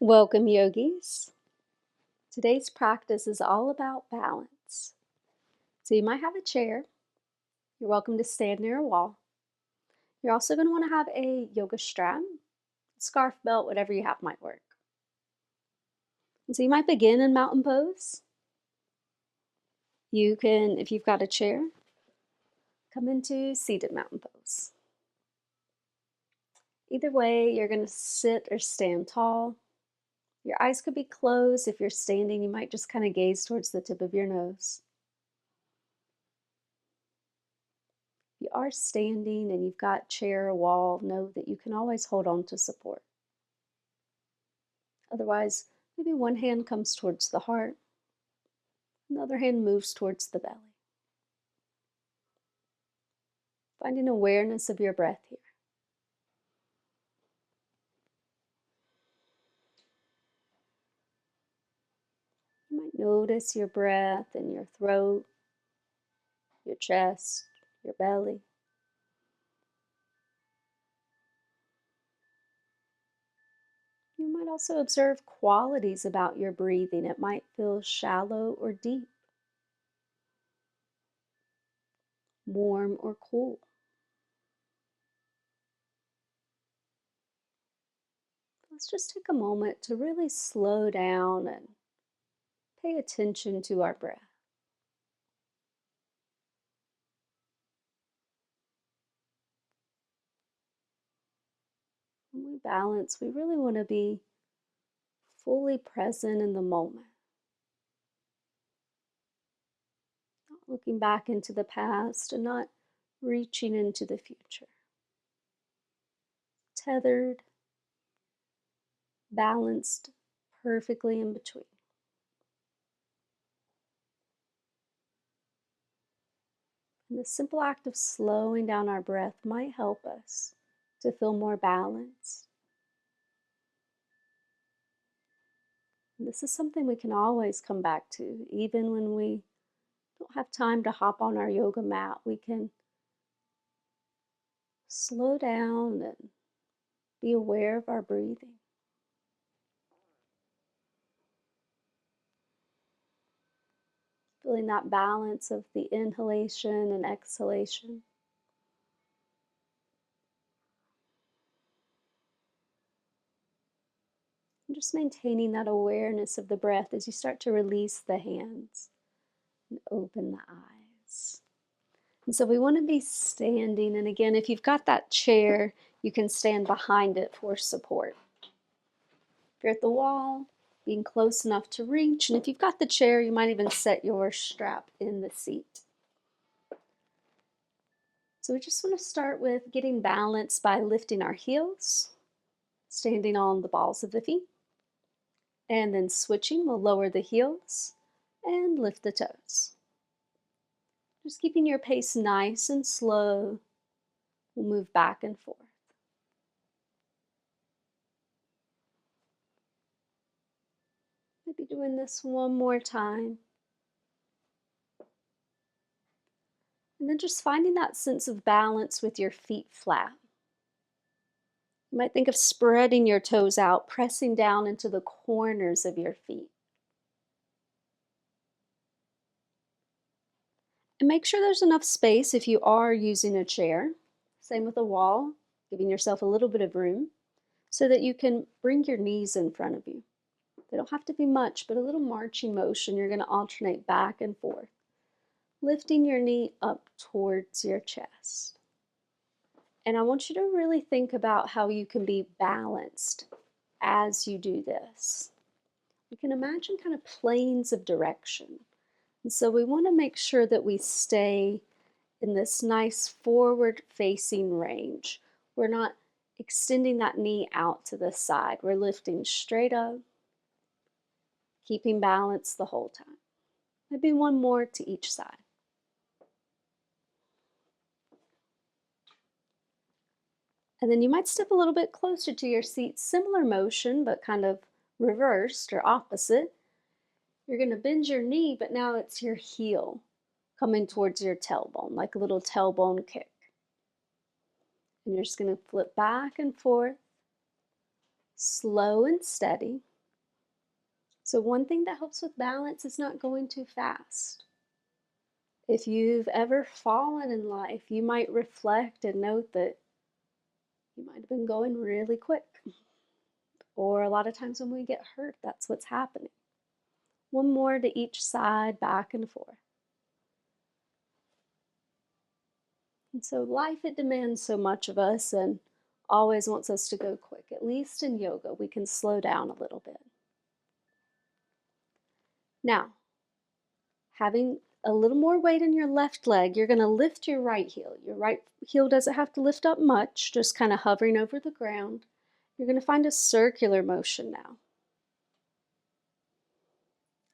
Welcome, yogis. Today's practice is all about balance. So you might have a chair. You're welcome to stand near a wall. You're also going to want to have a yoga strap, scarf, belt, whatever you have might work. And so you might begin in mountain pose. You can, if you've got a chair, come into seated mountain pose. Either way, you're going to sit or stand tall. Your eyes could be closed. If you're standing, you might just kind of gaze towards the tip of your nose. If you are standing and you've got chair or wall, know that you can always hold on to support. Otherwise, maybe one hand comes towards the heart, and the other hand moves towards the belly. Finding awareness of your breath here. You might notice your breath in your throat, your chest, your belly. You might also observe qualities about your breathing. It might feel shallow or deep, warm or cool. Let's just take a moment to really slow down and pay attention to our breath. When we balance, we really want to be fully present in the moment, not looking back into the past and not reaching into the future. Tethered, balanced, perfectly in between. And the simple act of slowing down our breath might help us to feel more balanced. And this is something we can always come back to, even when we don't have time to hop on our yoga mat. We can slow down and be aware of our breathing. Feeling that balance of the inhalation and exhalation. And just maintaining that awareness of the breath as you start to release the hands and open the eyes. And so we want to be standing. And again, if you've got that chair, you can stand behind it for support. If you're at the wall, being close enough to reach. And if you've got the chair, you might even set your strap in the seat. So we just want to start with getting balanced by lifting our heels, standing on the balls of the feet. And then switching, we'll lower the heels and lift the toes. Just keeping your pace nice and slow. We'll move back and forth. Maybe doing this one more time. And then just finding that sense of balance with your feet flat. You might think of spreading your toes out, pressing down into the corners of your feet. And make sure there's enough space if you are using a chair. Same with a wall, giving yourself a little bit of room so that you can bring your knees in front of you. They don't have to be much, but a little marching motion. You're going to alternate back and forth, lifting your knee up towards your chest. And I want you to really think about how you can be balanced as you do this. You can imagine kind of planes of direction. And so we want to make sure that we stay in this nice forward-facing range. We're not extending that knee out to the side. We're lifting straight up, keeping balance the whole time. Maybe one more to each side. And then you might step a little bit closer to your seat, similar motion, but kind of reversed or opposite. You're going to bend your knee, but now it's your heel coming towards your tailbone, like a little tailbone kick. And you're just going to flip back and forth, slow and steady. So one thing that helps with balance is not going too fast. If you've ever fallen in life, you might reflect and note that you might have been going really quick. Or a lot of times when we get hurt, that's what's happening. One more to each side, back and forth. And so life, it demands so much of us and always wants us to go quick. At least in yoga, we can slow down a little bit. Now, having a little more weight in your left leg, you're going to lift your right heel. Your right heel doesn't have to lift up much, just kind of hovering over the ground. You're going to find a circular motion now.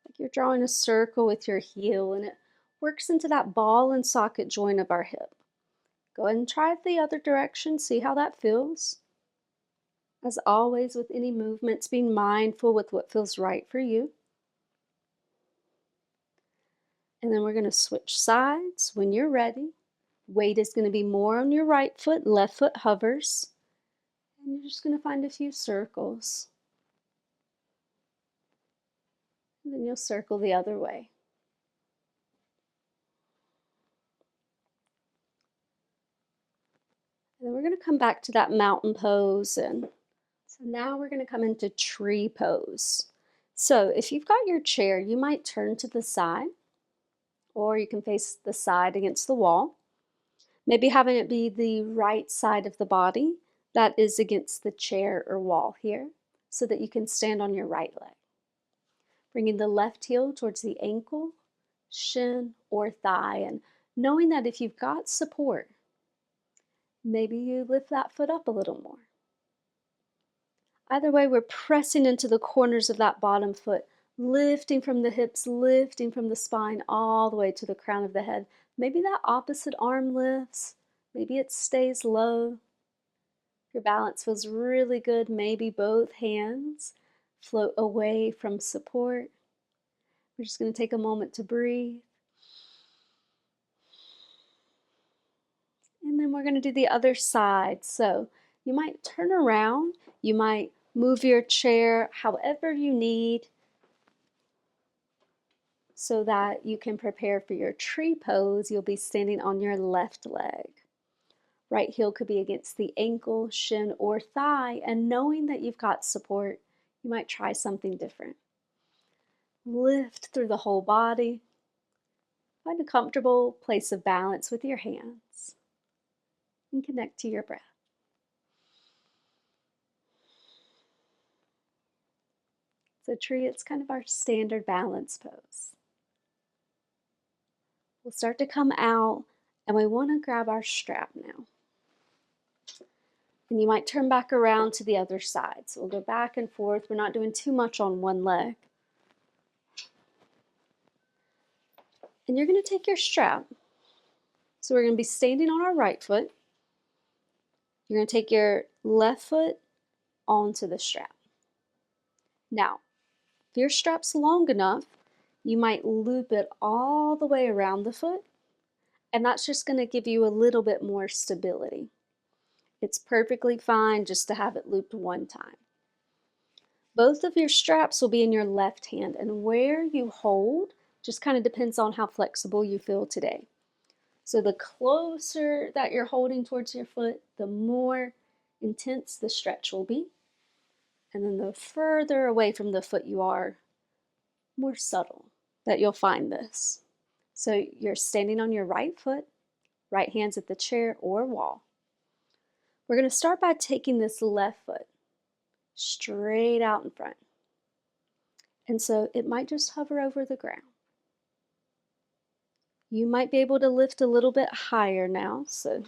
Like you're drawing a circle with your heel, and it works into that ball and socket joint of our hip. Go ahead and try it the other direction, see how that feels. As always, with any movements, being mindful with what feels right for you. And then we're going to switch sides when you're ready. Weight is going to be more on your right foot, left foot hovers. And you're just going to find a few circles. And then you'll circle the other way. And then we're going to come back to that mountain pose. And so now we're going to come into tree pose. So if you've got your chair, you might turn to the side, or you can face the side against the wall. Maybe having it be the right side of the body that is against the chair or wall here, so that you can stand on your right leg. Bringing the left heel towards the ankle, shin, or thigh, and knowing that if you've got support, maybe you lift that foot up a little more. Either way, we're pressing into the corners of that bottom foot, lifting from the hips, lifting from the spine, all the way to the crown of the head. Maybe that opposite arm lifts, maybe it stays low. Your balance feels really good. Maybe both hands float away from support. We're just going to take a moment to breathe. And then we're going to do the other side. So you might turn around, you might move your chair however you need so that you can prepare for your tree pose. You'll be standing on your left leg. Right heel could be against the ankle, shin, or thigh, and knowing that you've got support, you might try something different. Lift through the whole body. Find a comfortable place of balance with your hands and connect to your breath. So tree, it's kind of our standard balance pose. We'll start to come out, and we want to grab our strap now. And you might turn back around to the other side. So we'll go back and forth. We're not doing too much on one leg. And you're going to take your strap. So we're going to be standing on our right foot. You're going to take your left foot onto the strap. Now, if your strap's long enough, you might loop it all the way around the foot, and that's just going to give you a little bit more stability. It's perfectly fine just to have it looped one time. Both of your straps will be in your left hand, and where you hold just kind of depends on how flexible you feel today. So the closer that you're holding towards your foot, the more intense the stretch will be. And then the further away from the foot you are, more subtle that you'll find this. So you're standing on your right foot, right hand's at the chair or wall. We're going to start by taking this left foot straight out in front. And so it might just hover over the ground. You might be able to lift a little bit higher now, so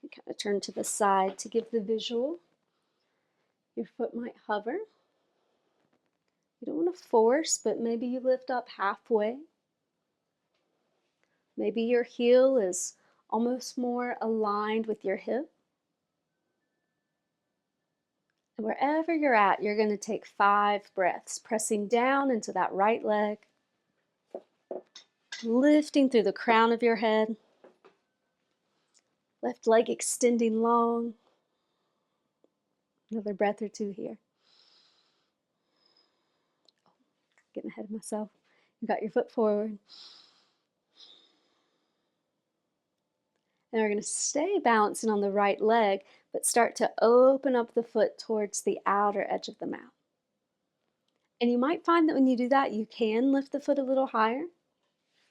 you kind of turn to the side to give the visual. Your foot might hover. You don't want to force, but maybe you lift up halfway. Maybe your heel is almost more aligned with your hip. And wherever you're at, you're going to take 5 breaths, pressing down into that right leg, lifting through the crown of your head, left leg extending long. Another breath or two here. Getting ahead of myself. You got your foot forward. And we're going to stay balancing on the right leg, but start to open up the foot towards the outer edge of the mat. And you might find that when you do that, you can lift the foot a little higher.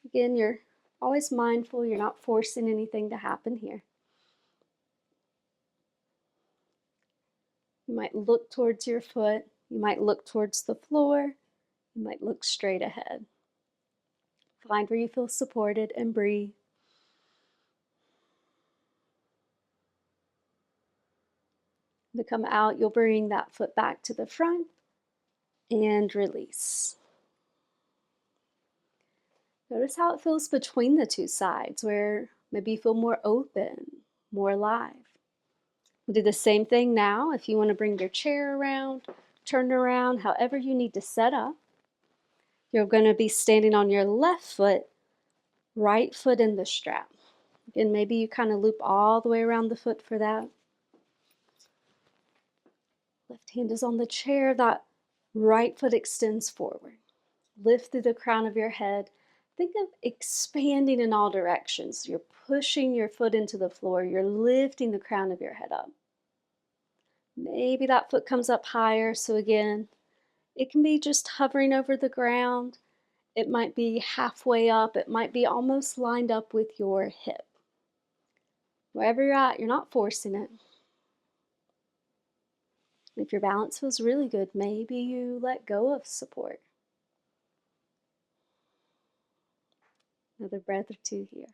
Again, you're always mindful, you're not forcing anything to happen here. You might look towards your foot, you might look towards the floor, you might look straight ahead. Find where you feel supported and breathe. To come out, you'll bring that foot back to the front and release. Notice how it feels between the two sides, where maybe you feel more open, more alive. We'll do the same thing now. If you want to bring your chair around, turn around, however you need to set up. You're going to be standing on your left foot, right foot in the strap. Again, maybe you kind of loop all the way around the foot for that. Left hand is on the chair, that right foot extends forward. Lift through the crown of your head. Think of expanding in all directions. You're pushing your foot into the floor. You're lifting the crown of your head up. Maybe that foot comes up higher. So again, it can be just hovering over the ground. It might be halfway up. It might be almost lined up with your hip. Wherever you're at, you're not forcing it. If your balance feels really good, maybe you let go of support. Another breath or two here.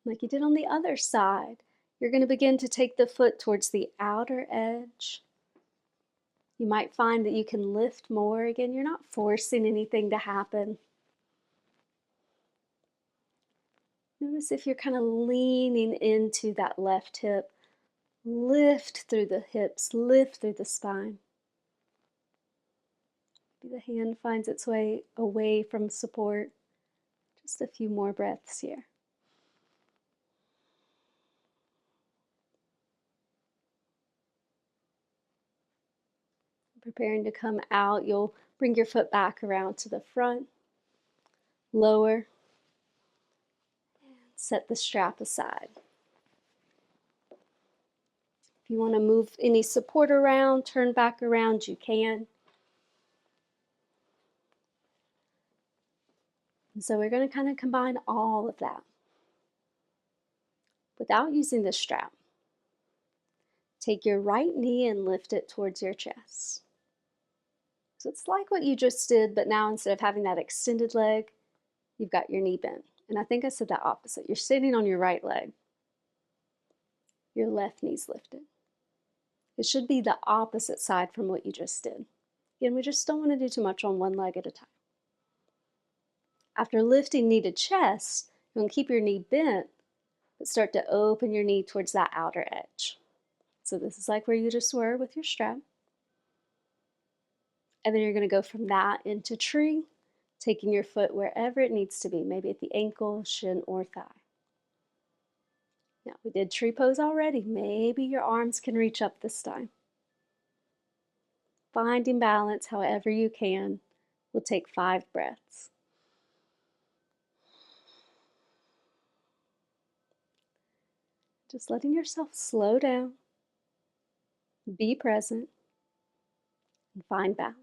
Like you did on the other side, you're going to begin to take the foot towards the outer edge. You might find that you can lift more. Again, you're not forcing anything to happen. Notice if you're kind of leaning into that left hip. Lift through the hips, lift through the spine. Maybe the hand finds its way away from support. Just a few more breaths here. Preparing to come out, you'll bring your foot back around to the front, lower, and set the strap aside. If you want to move any support around, turn back around, you can. And so we're going to kind of combine all of that without using the strap. Take your right knee and lift it towards your chest. So it's like what you just did, but now instead of having that extended leg, you've got your knee bent. And I think I said that opposite. You're sitting on your right leg. Your left knee's lifted. It should be the opposite side from what you just did. Again, we just don't want to do too much on one leg at a time. After lifting knee to chest, you want to keep your knee bent, but start to open your knee towards that outer edge. So this is like where you just were with your strap. And then you're going to go from that into tree, taking your foot wherever it needs to be, maybe at the ankle, shin, or thigh. Now, we did tree pose already. Maybe your arms can reach up this time. Finding balance however you can. We'll take 5 breaths. Just letting yourself slow down, be present, and find balance.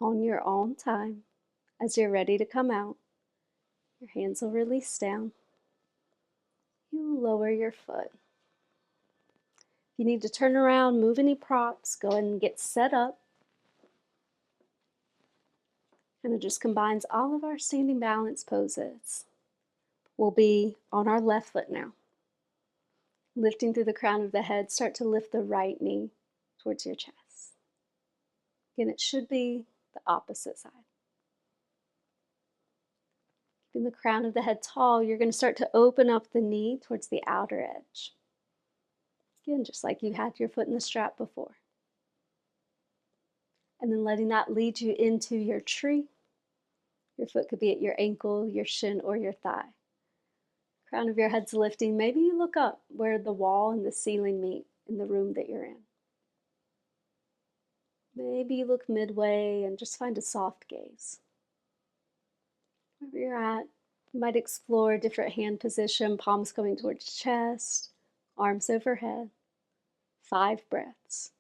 On your own time, as you're ready to come out, your hands will release down. You lower your foot. If you need to turn around, move any props, go ahead and get set up. And it just combines all of our standing balance poses. We'll be on our left foot now. Lifting through the crown of the head, start to lift the right knee towards your chest. Again, it should be the opposite side. Keeping the crown of the head tall, you're going to start to open up the knee towards the outer edge. Again, just like you had your foot in the strap before. And then letting that lead you into your tree. Your foot could be at your ankle, your shin, or your thigh. Crown of your head's lifting. Maybe you look up where the wall and the ceiling meet in the room that you're in. Maybe you look midway and just find a soft gaze. Wherever you're at, you might explore a different hand position, palms coming towards chest, arms overhead. 5 breaths.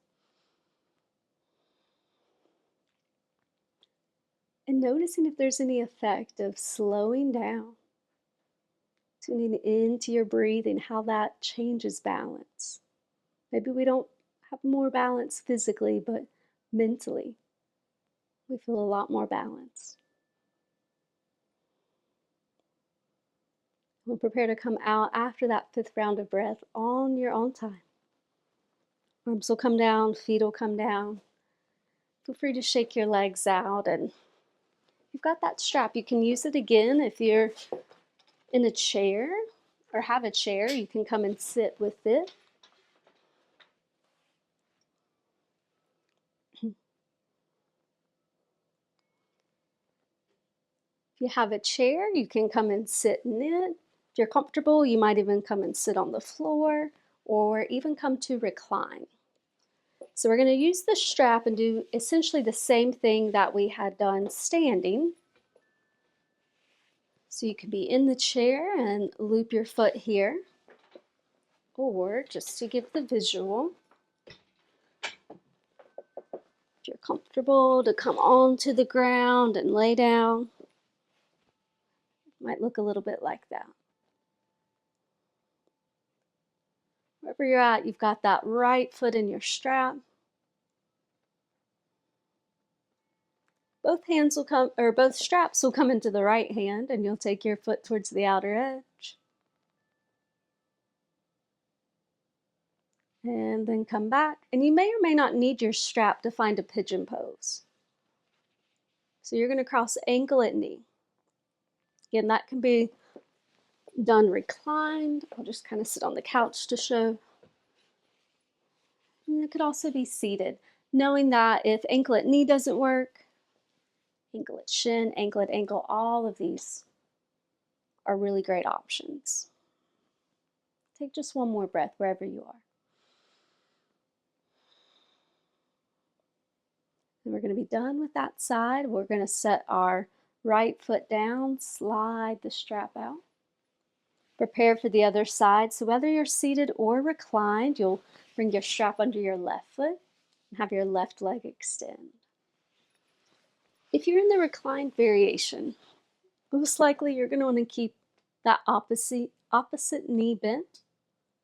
And noticing if there's any effect of slowing down, tuning into your breathing, how that changes balance. Maybe we don't have more balance physically, but mentally, we feel a lot more balanced. We'll prepare to come out after that 5th round of breath on your own time. Arms will come down, feet will come down. Feel free to shake your legs out, and you've got that strap. You can use it again if you're in a chair or have a chair. You can come and sit with it. If you have a chair, you can come and sit in it. If you're comfortable, you might even come and sit on the floor or even come to recline. So we're going to use the strap and do essentially the same thing that we had done standing. So you can be in the chair and loop your foot here, or just to give the visual, if you're comfortable to come onto the ground and lay down, it might look a little bit like that. Wherever you're at, you've got that right foot in your strap. Both hands will come, or both straps will come into the right hand, and you'll take your foot towards the outer edge. And then come back. And you may or may not need your strap to find a pigeon pose. So you're going to cross ankle at knee. Again, that can be done reclined. I'll just kind of sit on the couch to show. And it could also be seated, knowing that if ankle at knee doesn't work, ankle at shin, ankle at ankle, all of these are really great options. Take just one more breath wherever you are. And we're going to be done with that side. We're going to set our right foot down, slide the strap out. Prepare for the other side. So whether you're seated or reclined, you'll bring your strap under your left foot and have your left leg extend. If you're in the reclined variation, most likely you're going to want to keep that opposite knee bent,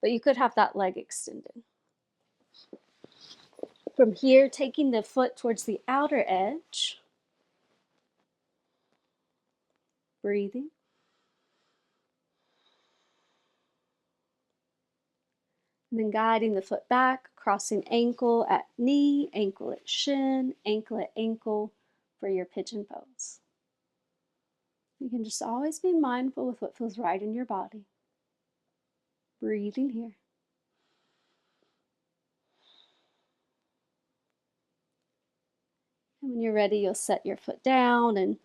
but you could have that leg extended. From here, taking the foot towards the outer edge, breathing. And then guiding the foot back, crossing ankle at knee, ankle at shin, ankle at ankle for your pigeon pose. You can just always be mindful with what feels right in your body. Breathing here. And when you're ready, you'll set your foot down, and you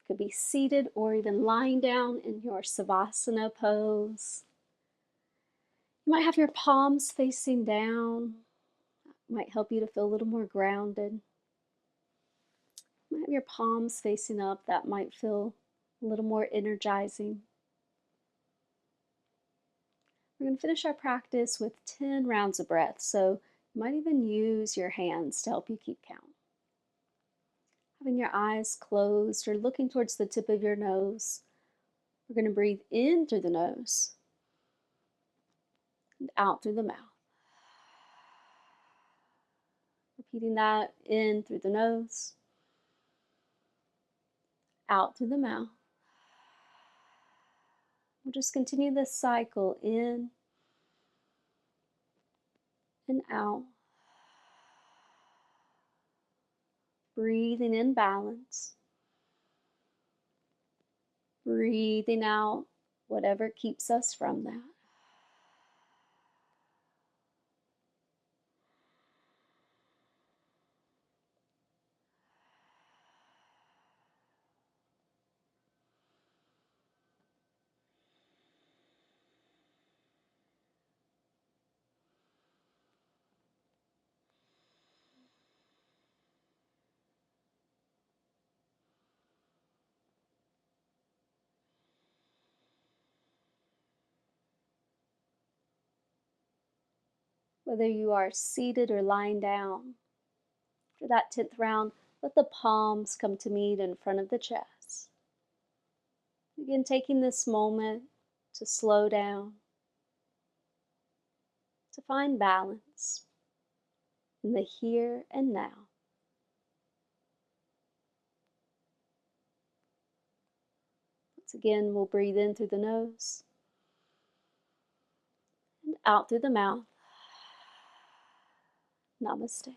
could be seated or even lying down in your Savasana pose. You might have your palms facing down. That might help you to feel a little more grounded. You might have your palms facing up. That might feel a little more energizing. We're going to finish our practice with 10 rounds of breath, so you might even use your hands to help you keep count. Having your eyes closed or looking towards the tip of your nose, we're going to breathe in through the nose and out through the mouth. Repeating that, in through the nose, out through the mouth. We'll just continue this cycle in and out. Breathing in balance. Breathing out whatever keeps us from that. Whether you are seated or lying down, for that 10th round, let the palms come to meet in front of the chest. Again, taking this moment to slow down, to find balance in the here and now. Once again, we'll breathe in through the nose and out through the mouth. Namaste.